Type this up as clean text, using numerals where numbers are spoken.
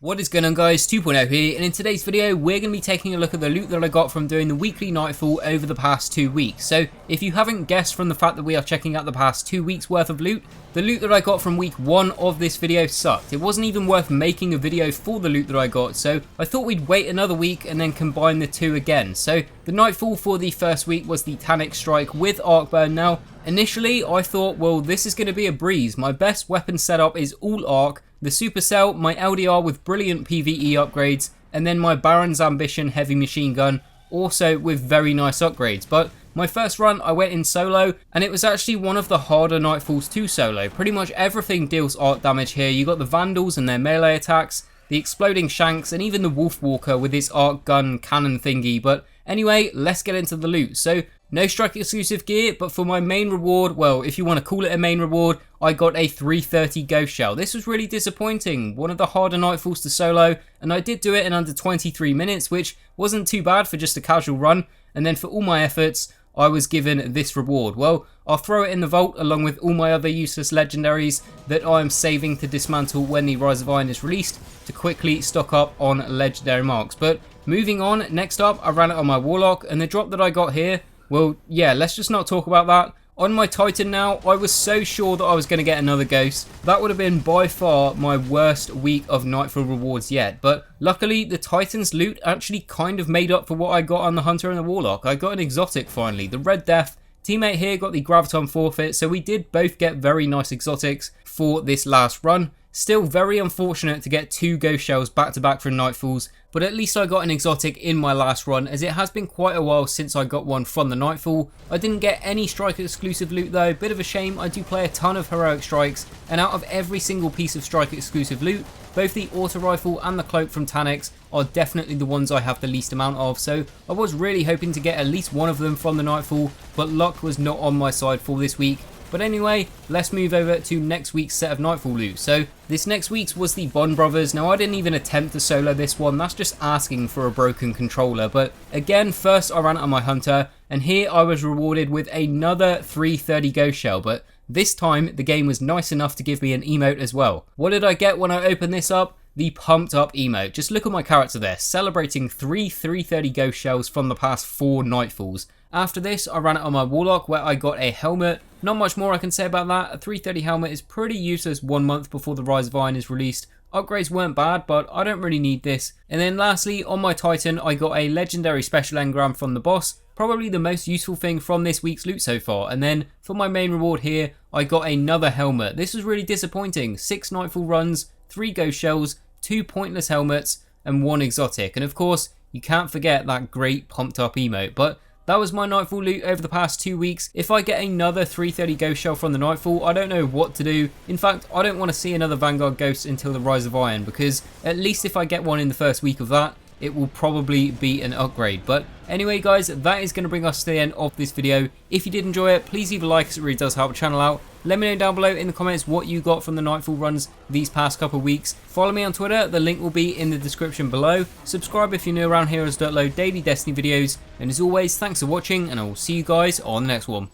What is going on, guys? 2.0 here, and in today's video we're going to be taking a look at the loot that I got from doing the weekly Nightfall over the past 2 weeks. So if you haven't guessed from the fact that we are checking out the past 2 weeks worth of loot, the loot that I got from week 1 of this video sucked. It wasn't even worth making a video for the loot that I got, so I thought we'd wait another week and then combine the two again. So the Nightfall for the first week was the Taniks strike with arc burn. Now initially I thought, well, this is going to be a breeze. My best weapon setup is all arc, the supercell, my LDR with brilliant PvE upgrades, and then my Baron's Ambition heavy machine gun, also with very nice upgrades. But my first run I went in solo, and it was actually one of the harder Nightfalls to solo. Pretty much everything deals arc damage here. You got the Vandals and their melee attacks, the exploding Shanks, and even the Wolf Walker with his arc gun cannon thingy. But anyway, let's get into the loot. So no strike exclusive gear, but for my main reward, well, if you want to call it a main reward, I got a 330 ghost shell. This was really disappointing. One of the harder Nightfalls to solo, and I did do it in under 23 minutes, which wasn't too bad for just a casual run. And then for all my efforts, I was given this reward. Well, I'll throw it in the vault along with all my other useless legendaries that I am saving to dismantle when the Rise of Iron is released to quickly stock up on legendary marks. But moving on, next up, I ran it on my Warlock, and the drop that I got here, well, yeah, let's just not talk about that. On my Titan now, I was so sure that I was going to get another ghost. That would have been by far my worst week of Nightfall rewards yet. But luckily, the Titan's loot actually kind of made up for what I got on the Hunter and the Warlock. I got an exotic finally, the Red Death. Teammate here got the Graviton forfeit, so we did both get very nice exotics for this last run. Still very unfortunate to get 2 ghost shells back to back from Nightfalls, but at least I got an exotic in my last run, as it has been quite a while since I got one from the Nightfall. I didn't get any strike exclusive loot though, bit of a shame. I do play a ton of heroic strikes, and out of every single piece of strike exclusive loot, both the auto rifle and the cloak from Taniks are definitely the ones I have the least amount of, so I was really hoping to get at least one of them from the Nightfall, but luck was not on my side for this week. But anyway, let's move over to next week's set of Nightfall loot. So this next week's was the Bond Brothers. Now I didn't even attempt to solo this one, that's just asking for a broken controller. But again, first I ran it on my Hunter, and here I was rewarded with another 330 ghost shell. But this time the game was nice enough to give me an emote as well. What did I get when I opened this up? The pumped up emote. Just look at my character there, celebrating 330 ghost shells from the past 4 Nightfalls. After this, I ran it on my Warlock, where I got a helmet. Not much more I can say about that. A 330 helmet is pretty useless 1 month before the Rise of Iron is released. Upgrades weren't bad, but I don't really need this. And then lastly, on my Titan, I got a legendary special engram from the boss. Probably the most useful thing from this week's loot so far. And then for my main reward here, I got another helmet. This was really disappointing. 6 Nightfall runs, 3 ghost shells, 2 pointless helmets, and 1 exotic. And of course, you can't forget that great pumped up emote. But that was my Nightfall loot over the past 2 weeks. If I get another 330 ghost shell from the Nightfall, I don't know what to do. In fact, I don't want to see another Vanguard ghost until the Rise of Iron, because at least if I get one in the first week of that, it will probably be an upgrade. But anyway, guys, that is going to bring us to the end of this video. If you did enjoy it, please leave a like, as it really does help the channel out. Let me know down below in the comments what you got from the Nightfall runs these past couple of weeks. Follow me on Twitter, the link will be in the description below. Subscribe if you're new around here, as I upload daily Destiny videos. And as always, thanks for watching, and I will see you guys on the next one.